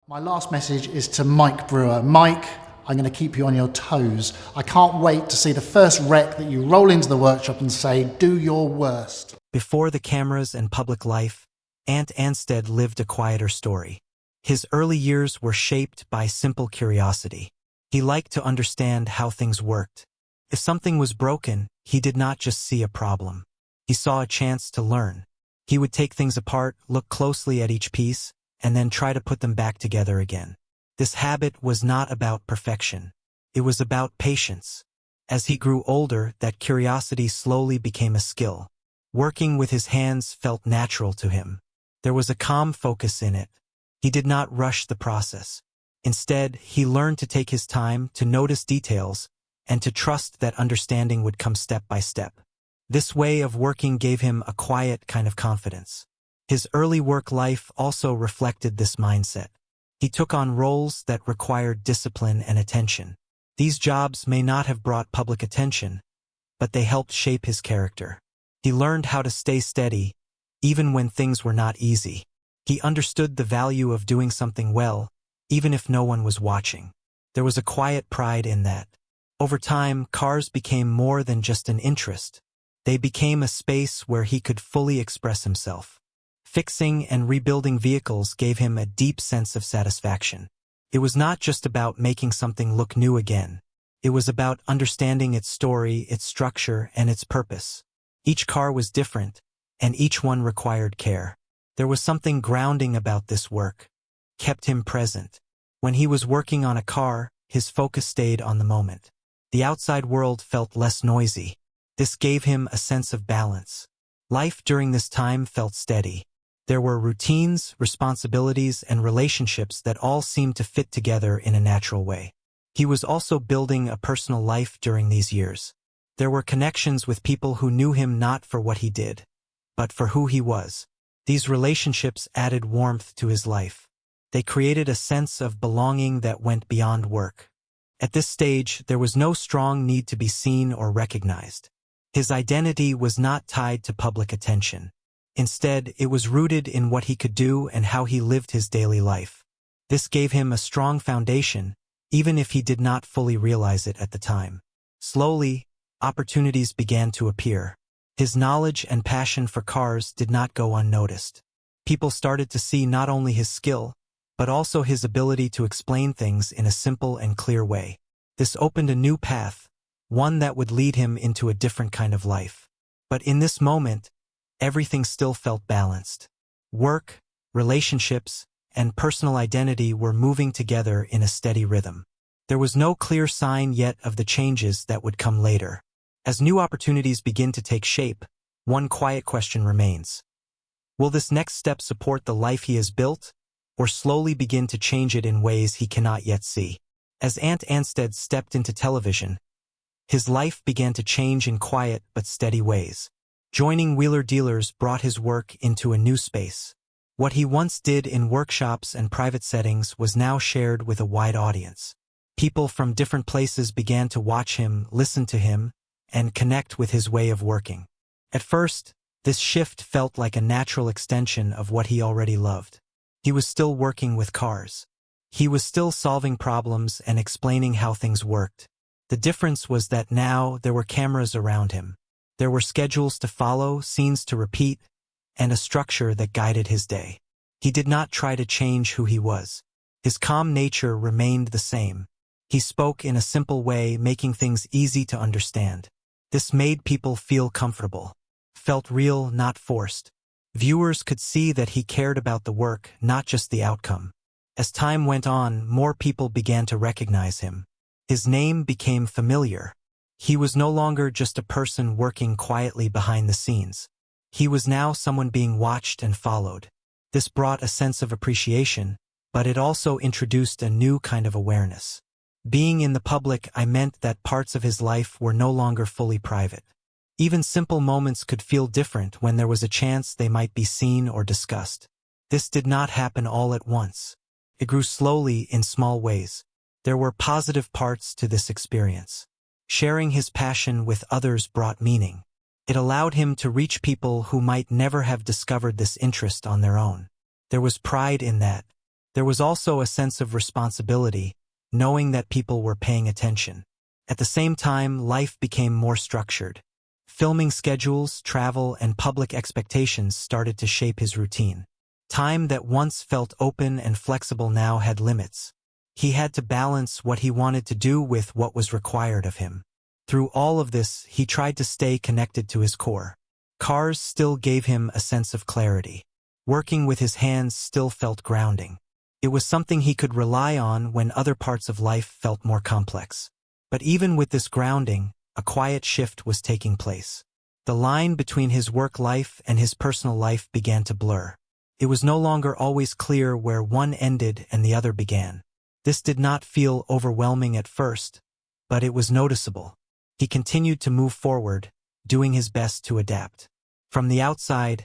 My last message is to Mike Brewer. Mike, I'm going to keep you on your toes. I can't wait to see the first wreck that you roll into the workshop and say, do your worst. Before the cameras and public life, Anstead lived a quieter story. His early years were shaped by simple curiosity. He liked to understand how things worked. If something was broken, he did not just see a problem. He saw a chance to learn. He would take things apart, look closely at each piece, and then try to put them back together again. This habit was not about perfection. It was about patience. As he grew older, that curiosity slowly became a skill. Working with his hands felt natural to him. There was a calm focus in it. He did not rush the process. Instead, he learned to take his time, to notice details, and to trust that understanding would come step by step. This way of working gave him a quiet kind of confidence. His early work life also reflected this mindset. He took on roles that required discipline and attention. These jobs may not have brought public attention, but they helped shape his character. He learned how to stay steady, even when things were not easy. He understood the value of doing something well, even if no one was watching. There was a quiet pride in that. Over time, cars became more than just an interest. They became a space where he could fully express himself. Fixing and rebuilding vehicles gave him a deep sense of satisfaction. It was not just about making something look new again. It was about understanding its story, its structure, and its purpose. Each car was different, and each one required care. There was something grounding about this work. Kept him present. When he was working on a car, his focus stayed on the moment. The outside world felt less noisy. This gave him a sense of balance. Life during this time felt steady. There were routines, responsibilities, and relationships that all seemed to fit together in a natural way. He was also building a personal life during these years. There were connections with people who knew him not for what he did, but for who he was. These relationships added warmth to his life. They created a sense of belonging that went beyond work. At this stage, there was no strong need to be seen or recognized. His identity was not tied to public attention. Instead, it was rooted in what he could do and how he lived his daily life. This gave him a strong foundation, even if he did not fully realize it at the time. Slowly, opportunities began to appear. His knowledge and passion for cars did not go unnoticed. People started to see not only his skill, but also his ability to explain things in a simple and clear way. This opened a new path, one that would lead him into a different kind of life. But in this moment, everything still felt balanced. Work, relationships, and personal identity were moving together in a steady rhythm. There was no clear sign yet of the changes that would come later. As new opportunities begin to take shape, one quiet question remains. Will this next step support the life he has built, or slowly begin to change it in ways he cannot yet see? As Anstead stepped into television, his life began to change in quiet but steady ways. Joining Wheeler Dealers brought his work into a new space. What he once did in workshops and private settings was now shared with a wide audience. People from different places began to watch him, listen to him, and connect with his way of working. At first, this shift felt like a natural extension of what he already loved. He was still working with cars. He was still solving problems and explaining how things worked. The difference was that now there were cameras around him. There were schedules to follow, scenes to repeat, and a structure that guided his day. He did not try to change who he was. His calm nature remained the same. He spoke in a simple way, making things easy to understand. This made people feel comfortable. Felt real, not forced. Viewers could see that he cared about the work, not just the outcome. As time went on, more people began to recognize him. His name became familiar. He was no longer just a person working quietly behind the scenes. He was now someone being watched and followed. This brought a sense of appreciation, but it also introduced a new kind of awareness. Being in the public meant that parts of his life were no longer fully private. Even simple moments could feel different when there was a chance they might be seen or discussed. This did not happen all at once. It grew slowly in small ways. There were positive parts to this experience. Sharing his passion with others brought meaning. It allowed him to reach people who might never have discovered this interest on their own. There was pride in that. There was also a sense of responsibility, knowing that people were paying attention. At the same time, life became more structured. Filming schedules, travel, and public expectations started to shape his routine. Time that once felt open and flexible now had limits. He had to balance what he wanted to do with what was required of him. Through all of this, he tried to stay connected to his core. Cars still gave him a sense of clarity. Working with his hands still felt grounding. It was something he could rely on when other parts of life felt more complex. But even with this grounding, a quiet shift was taking place. The line between his work life and his personal life began to blur. It was no longer always clear where one ended and the other began. This did not feel overwhelming at first, but it was noticeable. He continued to move forward, doing his best to adapt. From the outside,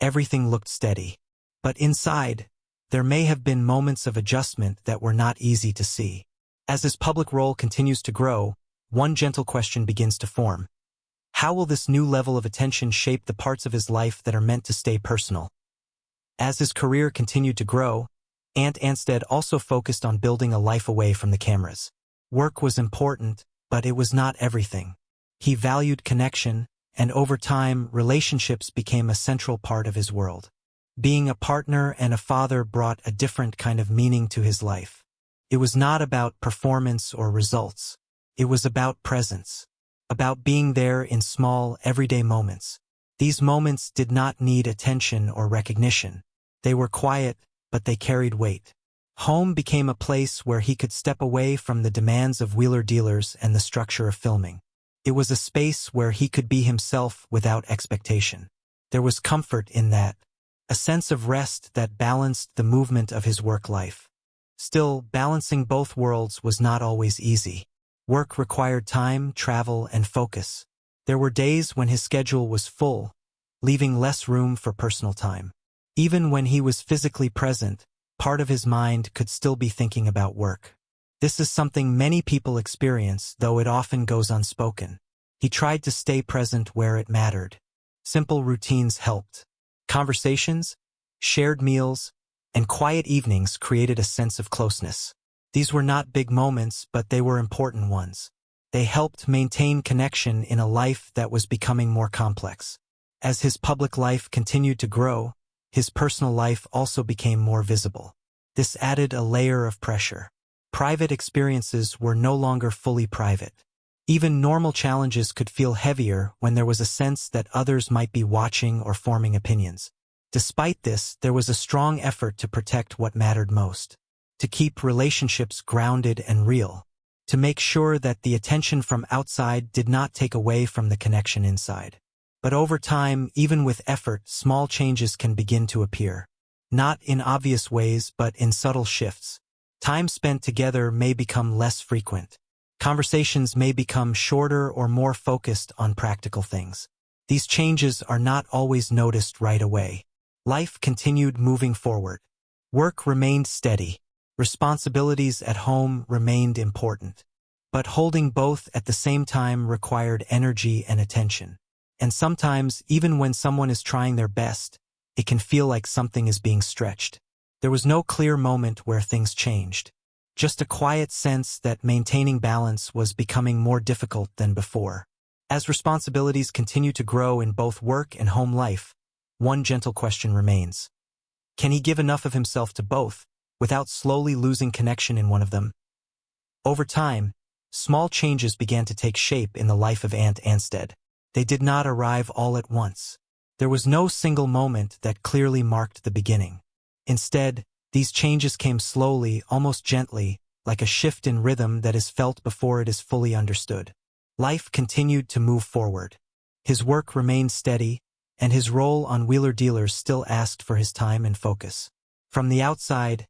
everything looked steady. But inside, there may have been moments of adjustment that were not easy to see. As his public role continues to grow, one gentle question begins to form. How will this new level of attention shape the parts of his life that are meant to stay personal? As his career continued to grow, Anstead also focused on building a life away from the cameras. Work was important, but it was not everything. He valued connection, and over time, relationships became a central part of his world. Being a partner and a father brought a different kind of meaning to his life. It was not about performance or results. It was about presence. About being there in small, everyday moments. These moments did not need attention or recognition. They were quiet, but they carried weight. Home became a place where he could step away from the demands of wheeler-dealers and the structure of filming. It was a space where he could be himself without expectation. There was comfort in that, a sense of rest that balanced the movement of his work life. Still, balancing both worlds was not always easy. Work required time, travel, and focus. There were days when his schedule was full, leaving less room for personal time. Even when he was physically present, part of his mind could still be thinking about work. This is something many people experience, though it often goes unspoken. He tried to stay present where it mattered. Simple routines helped. Conversations, shared meals, and quiet evenings created a sense of closeness. These were not big moments, but they were important ones. They helped maintain connection in a life that was becoming more complex. As his public life continued to grow, his personal life also became more visible. This added a layer of pressure. Private experiences were no longer fully private. Even normal challenges could feel heavier when there was a sense that others might be watching or forming opinions. Despite this, there was a strong effort to protect what mattered most. To keep relationships grounded and real. To make sure that the attention from outside did not take away from the connection inside. But over time, even with effort, small changes can begin to appear. Not in obvious ways, but in subtle shifts. Time spent together may become less frequent. Conversations may become shorter or more focused on practical things. These changes are not always noticed right away. Life continued moving forward. Work remained steady. Responsibilities at home remained important. But holding both at the same time required energy and attention. And sometimes, even when someone is trying their best, it can feel like something is being stretched. There was no clear moment where things changed. Just a quiet sense that maintaining balance was becoming more difficult than before. As responsibilities continue to grow in both work and home life, one gentle question remains. Can he give enough of himself to both, without slowly losing connection in one of them? Over time, small changes began to take shape in the life of Anstead. They did not arrive all at once. There was no single moment that clearly marked the beginning. Instead, these changes came slowly, almost gently, like a shift in rhythm that is felt before it is fully understood. Life continued to move forward. His work remained steady, and his role on wheeler-dealers still asked for his time and focus. From the outside,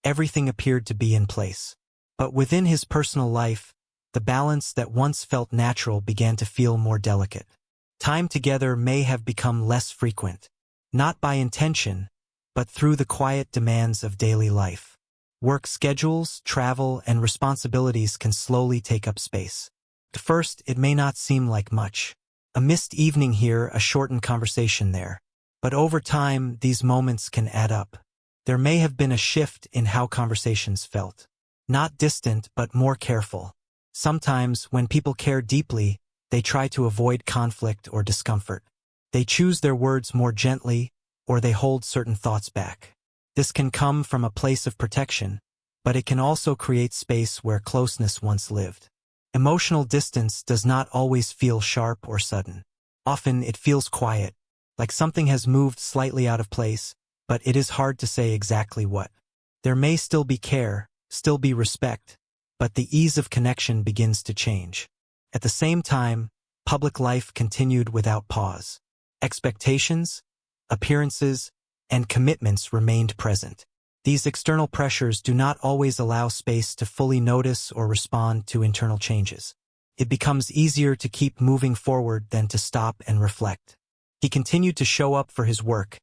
everything appeared to be in place. But within his personal life, the balance that once felt natural began to feel more delicate. Time together may have become less frequent, not by intention, but through the quiet demands of daily life. Work schedules, travel, and responsibilities can slowly take up space. At first, it may not seem like much. A missed evening here, a shortened conversation there. But over time, these moments can add up. There may have been a shift in how conversations felt. Not distant, but more careful. Sometimes, when people care deeply, they try to avoid conflict or discomfort. They choose their words more gently, or they hold certain thoughts back. This can come from a place of protection, but it can also create space where closeness once lived. Emotional distance does not always feel sharp or sudden. Often it feels quiet, like something has moved slightly out of place, but it is hard to say exactly what. There may still be care, still be respect, but the ease of connection begins to change. At the same time, public life continued without pause. Expectations, appearances, and commitments remained present. These external pressures do not always allow space to fully notice or respond to internal changes. It becomes easier to keep moving forward than to stop and reflect. He continued to show up for his work,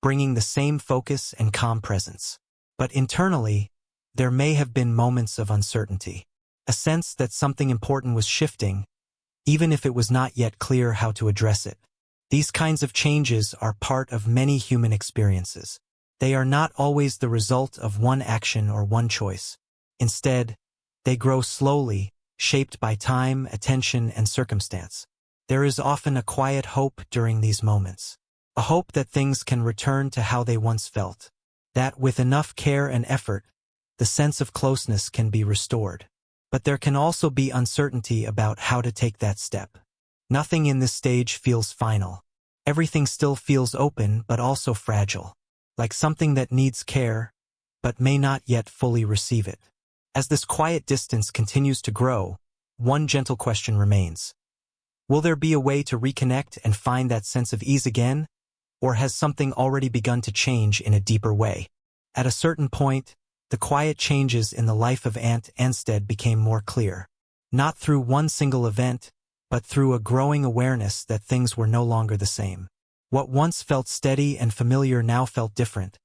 bringing the same focus and calm presence. But internally, there may have been moments of uncertainty. A sense that something important was shifting, even if it was not yet clear how to address it. These kinds of changes are part of many human experiences. They are not always the result of one action or one choice. Instead, they grow slowly, shaped by time, attention, and circumstance. There is often a quiet hope during these moments. A hope that things can return to how they once felt. That with enough care and effort, the sense of closeness can be restored. But there can also be uncertainty about how to take that step. Nothing in this stage feels final. Everything still feels open but also fragile. Like something that needs care, but may not yet fully receive it. As this quiet distance continues to grow, one gentle question remains. Will there be a way to reconnect and find that sense of ease again? Or has something already begun to change in a deeper way? At a certain point, the quiet changes in the life of Anstead became more clear. Not through one single event, but through a growing awareness that things were no longer the same. What once felt steady and familiar now felt different,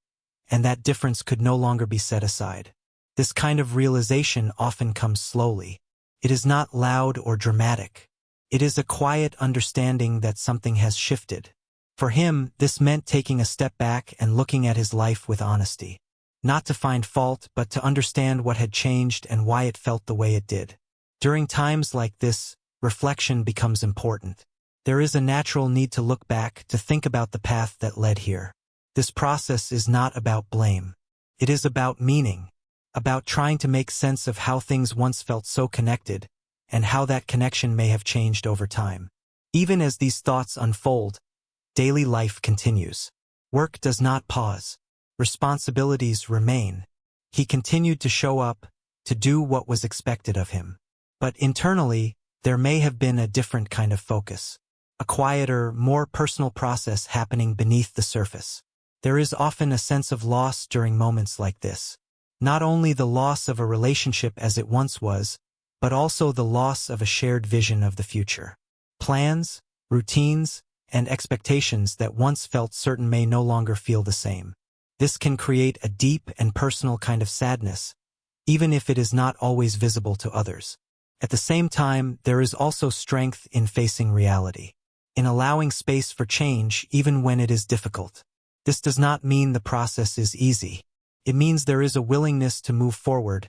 and that difference could no longer be set aside. This kind of realization often comes slowly. It is not loud or dramatic. It is a quiet understanding that something has shifted. For him, this meant taking a step back and looking at his life with honesty. Not to find fault, but to understand what had changed and why it felt the way it did. During times like this, reflection becomes important. There is a natural need to look back, to think about the path that led here. This process is not about blame. It is about meaning, about trying to make sense of how things once felt so connected, and how that connection may have changed over time. Even as these thoughts unfold, daily life continues. Work does not pause. Responsibilities remain. He continued to show up, to do what was expected of him. But internally, there may have been a different kind of focus. A quieter, more personal process happening beneath the surface. There is often a sense of loss during moments like this. Not only the loss of a relationship as it once was, but also the loss of a shared vision of the future. Plans, routines, and expectations that once felt certain may no longer feel the same. This can create a deep and personal kind of sadness, even if it is not always visible to others. At the same time, there is also strength in facing reality, in allowing space for change even when it is difficult. This does not mean the process is easy. It means there is a willingness to move forward,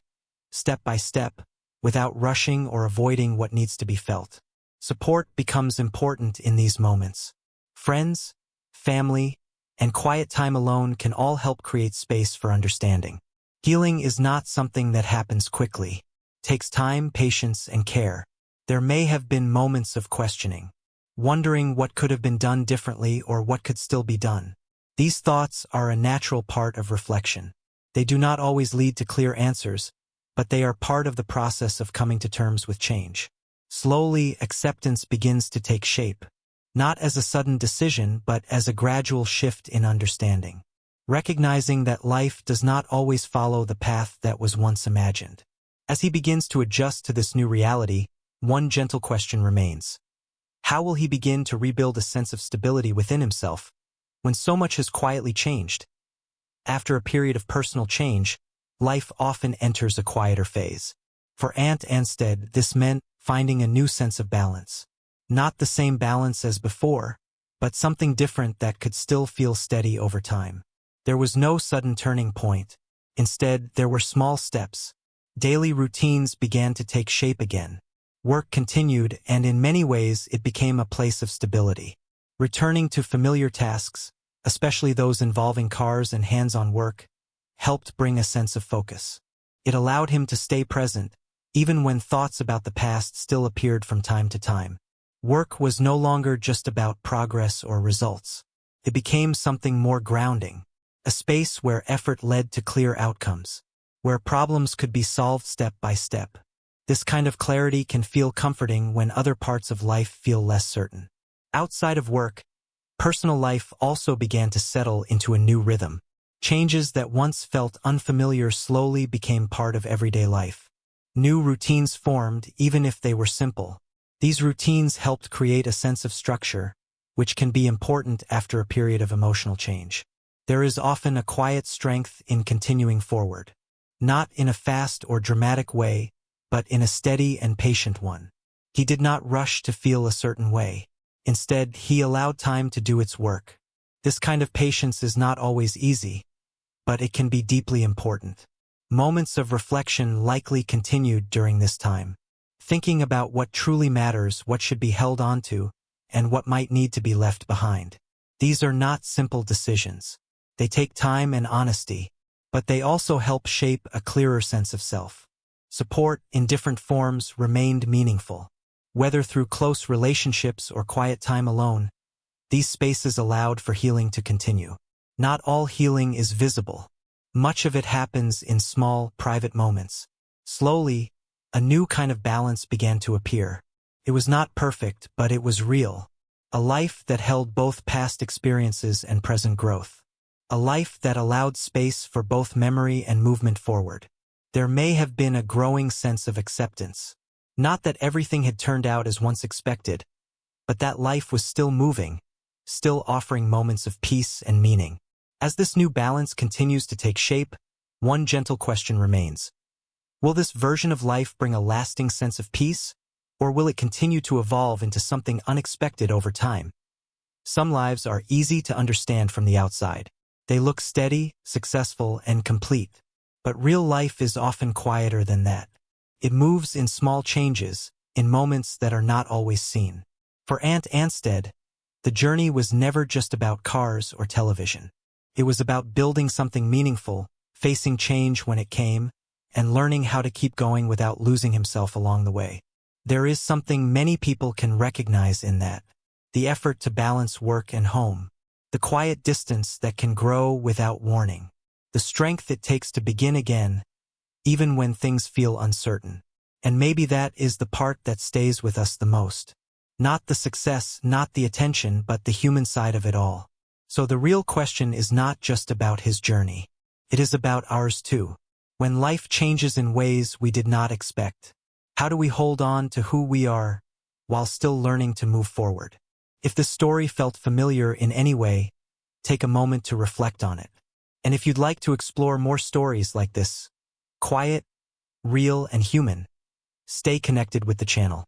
step by step, without rushing or avoiding what needs to be felt. Support becomes important in these moments. Friends, family, and quiet time alone can all help create space for understanding. Healing is not something that happens quickly. It takes time, patience, and care. There may have been moments of questioning, wondering what could have been done differently or what could still be done. These thoughts are a natural part of reflection. They do not always lead to clear answers, but they are part of the process of coming to terms with change. Slowly, acceptance begins to take shape, not as a sudden decision, but as a gradual shift in understanding. Recognizing that life does not always follow the path that was once imagined. As he begins to adjust to this new reality, one gentle question remains. How will he begin to rebuild a sense of stability within himself when so much has quietly changed? After a period of personal change, life often enters a quieter phase. For Anstead, this meant finding a new sense of balance. Not the same balance as before, but something different that could still feel steady over time. There was no sudden turning point. Instead, there were small steps. Daily routines began to take shape again. Work continued, and in many ways it became a place of stability. Returning to familiar tasks, especially those involving cars and hands-on work, helped bring a sense of focus. It allowed him to stay present, even when thoughts about the past still appeared from time to time. Work was no longer just about progress or results. It became something more grounding, a space where effort led to clear outcomes, where problems could be solved step by step. This kind of clarity can feel comforting when other parts of life feel less certain. Outside of work, personal life also began to settle into a new rhythm. Changes that once felt unfamiliar slowly became part of everyday life. New routines formed, even if they were simple. These routines helped create a sense of structure, which can be important after a period of emotional change. There is often a quiet strength in continuing forward, not in a fast or dramatic way, but in a steady and patient one. He did not rush to feel a certain way. Instead, he allowed time to do its work. This kind of patience is not always easy, but it can be deeply important. Moments of reflection likely continued during this time, thinking about what truly matters, what should be held on to, and what might need to be left behind. These are not simple decisions. They take time and honesty, but they also help shape a clearer sense of self. Support, in different forms, remained meaningful. Whether through close relationships or quiet time alone, these spaces allowed for healing to continue. Not all healing is visible. Much of it happens in small, private moments. Slowly, a new kind of balance began to appear. It was not perfect, but it was real. A life that held both past experiences and present growth. A life that allowed space for both memory and movement forward. There may have been a growing sense of acceptance. Not that everything had turned out as once expected, but that life was still moving, still offering moments of peace and meaning. As this new balance continues to take shape, one gentle question remains. Will this version of life bring a lasting sense of peace, or will it continue to evolve into something unexpected over time? Some lives are easy to understand from the outside. They look steady, successful, and complete. But real life is often quieter than that. It moves in small changes, in moments that are not always seen. For Anstead, the journey was never just about cars or television. It was about building something meaningful, facing change when it came, and learning how to keep going without losing himself along the way. There is something many people can recognize in that. The effort to balance work and home. The quiet distance that can grow without warning. The strength it takes to begin again, even when things feel uncertain. And maybe that is the part that stays with us the most. Not the success, not the attention, but the human side of it all. So the real question is not just about his journey. It is about ours too. When life changes in ways we did not expect, how do we hold on to who we are while still learning to move forward? If the story felt familiar in any way, take a moment to reflect on it. And if you'd like to explore more stories like this, quiet, real, and human, stay connected with the channel.